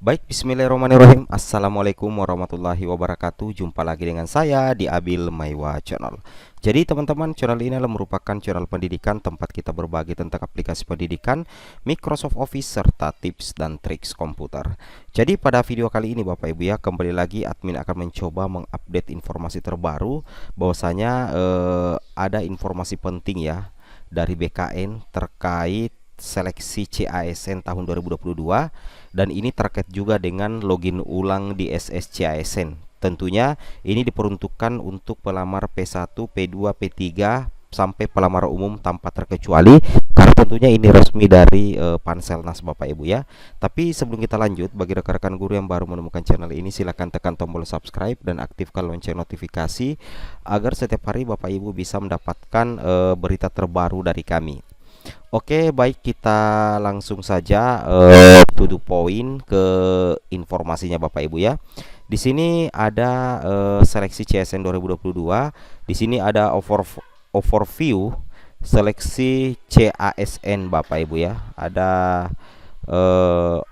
Baik, bismillahirrahmanirrahim. Assalamualaikum warahmatullahi wabarakatuh. Jumpa lagi dengan saya di Abil Maiwa Channel. Jadi teman-teman, channel ini adalah merupakan channel pendidikan tempat kita berbagi tentang aplikasi pendidikan, Microsoft Office, serta tips dan triks komputer. Jadi pada video kali ini Bapak Ibu ya, kembali lagi admin akan mencoba mengupdate informasi terbaru bahwasanya ada informasi penting ya dari BKN terkait seleksi CASN tahun 2022, dan ini terkait juga dengan login ulang di SSCASN. Tentunya ini diperuntukkan untuk pelamar P1, P2, P3 sampai pelamar umum tanpa terkecuali, karena tentunya ini resmi dari Panselnas Bapak Ibu ya. Tapi sebelum kita lanjut, bagi rekan-rekan guru yang baru menemukan channel ini, silahkan tekan tombol subscribe dan aktifkan lonceng notifikasi agar setiap hari Bapak Ibu bisa mendapatkan berita terbaru dari kami. Oke, baik, kita langsung saja to the point ke informasinya Bapak Ibu ya. Di sini ada seleksi CSN 2022. Di sini ada overview seleksi CASN Bapak Ibu ya. Ada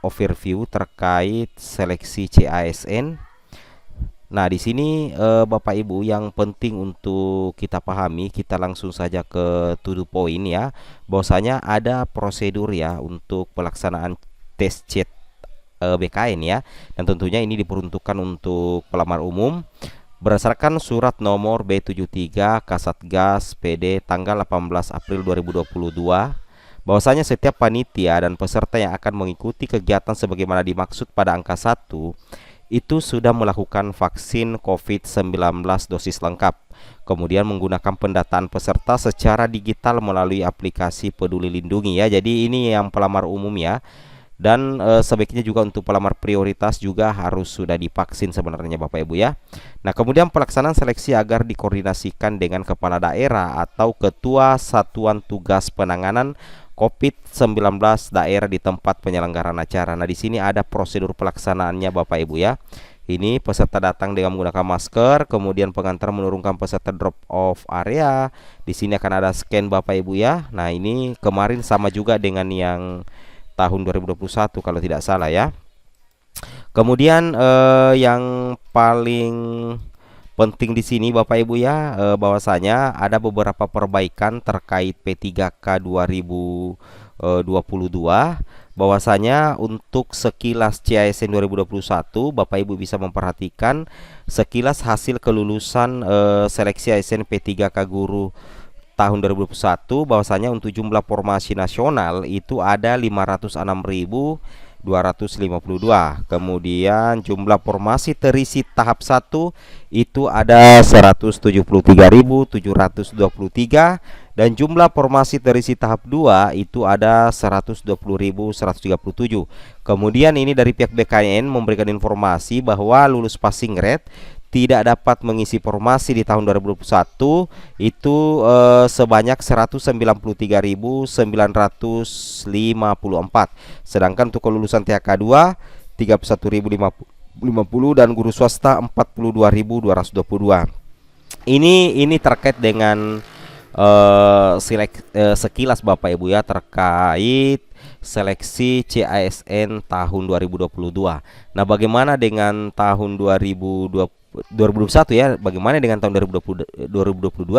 overview terkait seleksi CASN. Nah, di sini Bapak Ibu yang penting untuk kita pahami, kita langsung saja ke to the point ya. Bahwasanya ada prosedur ya untuk pelaksanaan tes CET BKN ya. Dan tentunya ini diperuntukkan untuk pelamar umum berdasarkan surat nomor B73 Kasatgas PD tanggal 18 April 2022. Bahwasanya setiap panitia dan peserta yang akan mengikuti kegiatan sebagaimana dimaksud pada angka 1 itu sudah melakukan vaksin COVID-19 dosis lengkap, kemudian menggunakan pendataan peserta secara digital melalui aplikasi Peduli Lindungi ya. Jadi ini yang pelamar umum ya. Dan sebaiknya juga untuk pelamar prioritas juga harus sudah divaksin sebenarnya Bapak Ibu ya. Nah, kemudian pelaksanaan seleksi agar dikoordinasikan dengan kepala daerah atau ketua satuan tugas penanganan COVID-19 daerah di tempat penyelenggaraan acara. Nah, di sini ada prosedur pelaksanaannya Bapak Ibu ya. Ini peserta datang dengan menggunakan masker, kemudian pengantar menurunkan peserta drop off area. Di sini akan ada scan Bapak Ibu ya. Nah, ini kemarin sama juga dengan yang tahun 2021 kalau tidak salah ya. Kemudian yang paling penting di sini Bapak Ibu ya, bahwasanya ada beberapa perbaikan terkait P3K 2022. Bahwasanya untuk sekilas CASN 2021 Bapak Ibu bisa memperhatikan sekilas hasil kelulusan seleksi ASN P3K guru tahun 2021, bahwasanya untuk jumlah formasi nasional itu ada 506.252. Kemudian jumlah formasi terisi tahap 1 itu ada 173.723, dan jumlah formasi terisi tahap 2 itu ada 120.137. Kemudian ini dari pihak BKN memberikan informasi bahwa lulus passing rate tidak dapat mengisi formasi di tahun 2021 itu sebanyak 193.954. Sedangkan untuk kelulusan THK 2 31.050 dan guru swasta 42.222. Ini terkait dengan sekilas Bapak Ibu ya terkait seleksi CASN tahun 2022. Nah, bagaimana dengan tahun 2021 ya? Bagaimana dengan tahun 2022?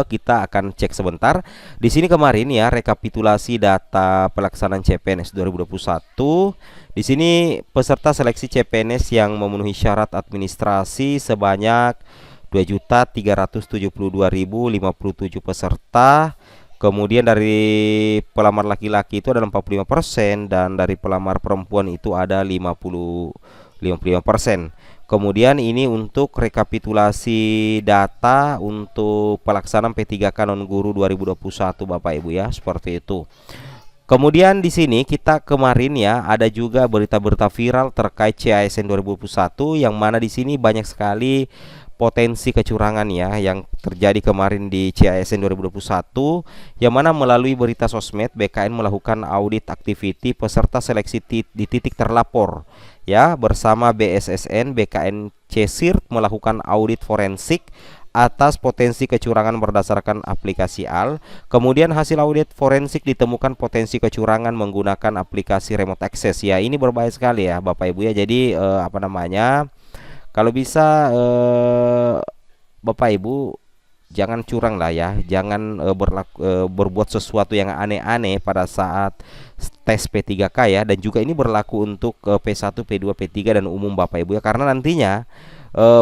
Kita akan cek sebentar. Di sini kemarin ya rekapitulasi data pelaksanaan CPNS 2021. Di sini peserta seleksi CPNS yang memenuhi syarat administrasi sebanyak 2.372.057 peserta. Kemudian dari pelamar laki-laki itu ada 45%, dan dari pelamar perempuan itu ada 55%. Kemudian ini untuk rekapitulasi data untuk pelaksanaan P3K non guru 2021 Bapak Ibu ya, seperti itu. Kemudian di sini kita kemarin ya ada juga berita-berita viral terkait CASN 2021, yang mana di sini banyak sekali potensi kecurangan ya yang terjadi kemarin di CASN 2021, yang mana melalui berita sosmed BKN melakukan audit activity peserta seleksi di titik terlapor ya bersama BSSN. BKN CSIRT melakukan audit forensik atas potensi kecurangan berdasarkan aplikasi AL. Kemudian hasil audit forensik ditemukan potensi kecurangan menggunakan aplikasi remote access. Ya, ini berbahaya sekali ya Bapak Ibu ya. Jadi apa namanya? Kalau bisa Bapak Ibu jangan curang lah ya, jangan berbuat sesuatu yang aneh-aneh pada saat tes P3K ya, dan juga ini berlaku untuk P1, P2, P3 dan umum Bapak Ibu ya, karena nantinya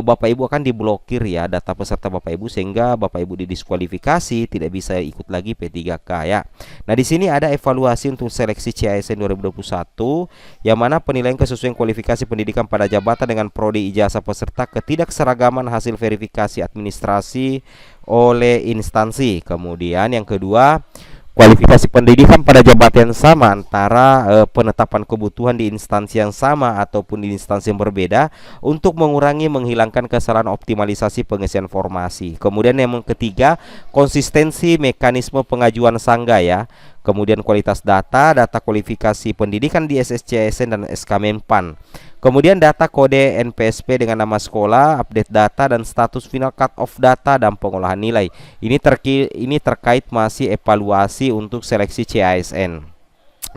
Bapak Ibu akan diblokir ya data peserta Bapak Ibu, sehingga Bapak Ibu didiskualifikasi, tidak bisa ikut lagi P3K ya. Nah, di sini ada evaluasi untuk seleksi CASN 2021 yang mana penilaian kesesuaian kualifikasi pendidikan pada jabatan dengan prodi ijazah peserta, ketidakseragaman hasil verifikasi administrasi oleh instansi. Kemudian yang kedua, kualifikasi pendidikan pada jabatan yang sama antara penetapan kebutuhan di instansi yang sama ataupun di instansi yang berbeda untuk menghilangkan kesalahan optimalisasi pengisian formasi. Kemudian yang ketiga, konsistensi mekanisme pengajuan sangga ya. Kemudian kualitas data kualifikasi pendidikan di SSCASN dan SK Menpan. Kemudian data kode NPSP dengan nama sekolah, update data dan status final cut off data dan pengolahan nilai. Ini terkait masih evaluasi untuk seleksi CASN.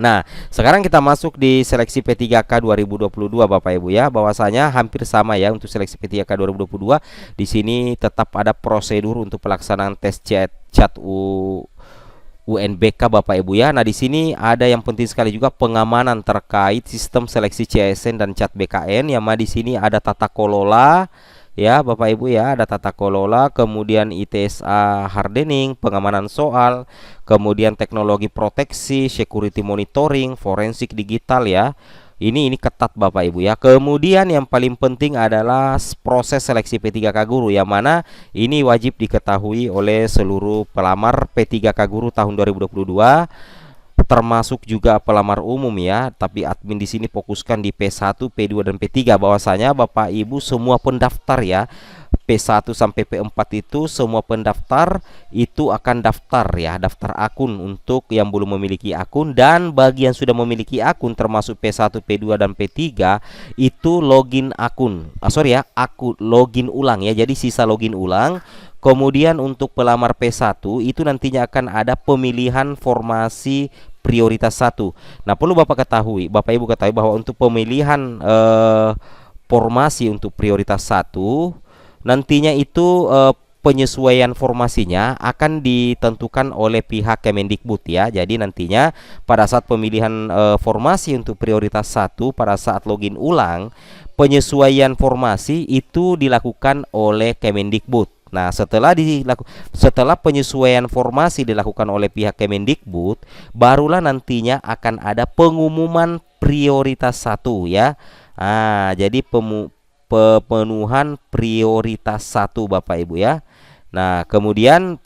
Nah, sekarang kita masuk di seleksi P3K 2022 Bapak Ibu ya. Bahwasanya hampir sama ya untuk seleksi P3K 2022. Di sini tetap ada prosedur untuk pelaksanaan tes CAT UNBK Bapak Ibu ya. Nah, di sini ada yang penting sekali juga, pengamanan terkait sistem seleksi CASN dan CAT BKN, yang mana di sini ada tata kelola ya Bapak Ibu ya, ada tata kelola, kemudian ITSA hardening, pengamanan soal, kemudian teknologi proteksi, security monitoring, forensik digital ya. Ini ketat Bapak Ibu ya. Kemudian yang paling penting adalah proses seleksi P3K guru, yang mana ini wajib diketahui oleh seluruh pelamar P3K guru tahun 2022, termasuk juga pelamar umum ya. Tapi admin di sini fokuskan di P1, P2 dan P3. Bahwasanya Bapak Ibu semua pendaftar ya, P1 sampai P4 itu semua pendaftar itu akan daftar ya, daftar akun untuk yang belum memiliki akun, dan bagi yang sudah memiliki akun termasuk P1, P2 dan P3 itu login akun. Akun login ulang ya. Jadi sisa login ulang. Kemudian untuk pelamar P1 itu nantinya akan ada pemilihan formasi prioritas 1. Nah, perlu Bapak Ibu ketahui bahwa untuk pemilihan formasi untuk prioritas 1 nantinya itu penyesuaian formasinya akan ditentukan oleh pihak Kemendikbud ya. Jadi nantinya pada saat pemilihan formasi untuk prioritas 1, pada saat login ulang, penyesuaian formasi itu dilakukan oleh Kemendikbud. Nah, setelah penyesuaian formasi dilakukan oleh pihak Kemendikbud, barulah nantinya akan ada pengumuman prioritas 1 ya. Jadi pemenuhan prioritas 1 Bapak Ibu ya. Nah, kemudian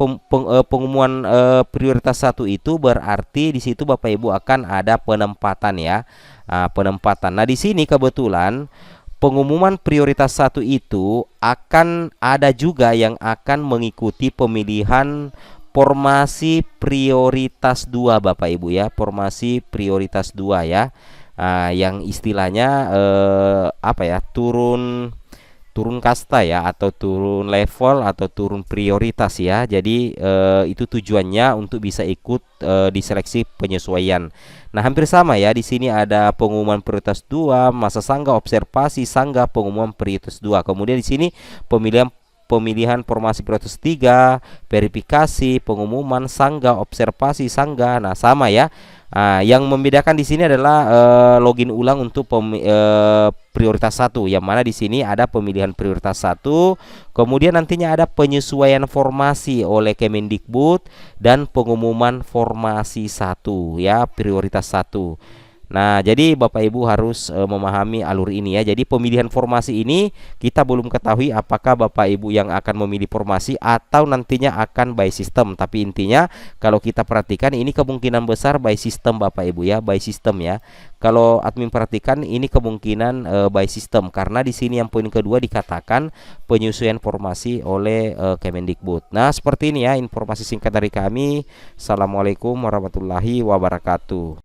pengumuman prioritas 1 itu berarti di situ Bapak Ibu akan ada penempatan ya. Penempatan. Nah, di sini kebetulan pengumuman prioritas 1 itu akan ada juga yang akan mengikuti pemilihan formasi prioritas 2 Bapak Ibu ya. Formasi prioritas 2 ya. Yang istilahnya turun kasta ya, atau turun level atau turun prioritas ya. Jadi itu tujuannya untuk bisa ikut diseleksi penyesuaian. Nah, hampir sama ya. Di sini ada pengumuman prioritas 2, masa sangga, observasi sangga, pengumuman prioritas 2. Kemudian di sini pemilihan formasi prioritas 3, verifikasi, pengumuman sangga, observasi sangga. Nah, sama ya. Yang membedakan di sini adalah login ulang untuk prioritas 1, yang mana di sini ada pemilihan prioritas 1, kemudian nantinya ada penyesuaian formasi oleh Kemendikbud dan pengumuman formasi 1 ya, prioritas 1. Nah, jadi Bapak Ibu harus memahami alur ini ya. Jadi pemilihan formasi ini kita belum ketahui apakah Bapak Ibu yang akan memilih formasi atau nantinya akan by system. Tapi intinya kalau kita perhatikan ini kemungkinan besar by system Bapak Ibu ya, by system ya. Kalau admin perhatikan ini kemungkinan by system, karena di sini yang poin kedua dikatakan penyesuaian formasi oleh Kemendikbud. Nah, seperti ini ya informasi singkat dari kami. Assalamualaikum warahmatullahi wabarakatuh.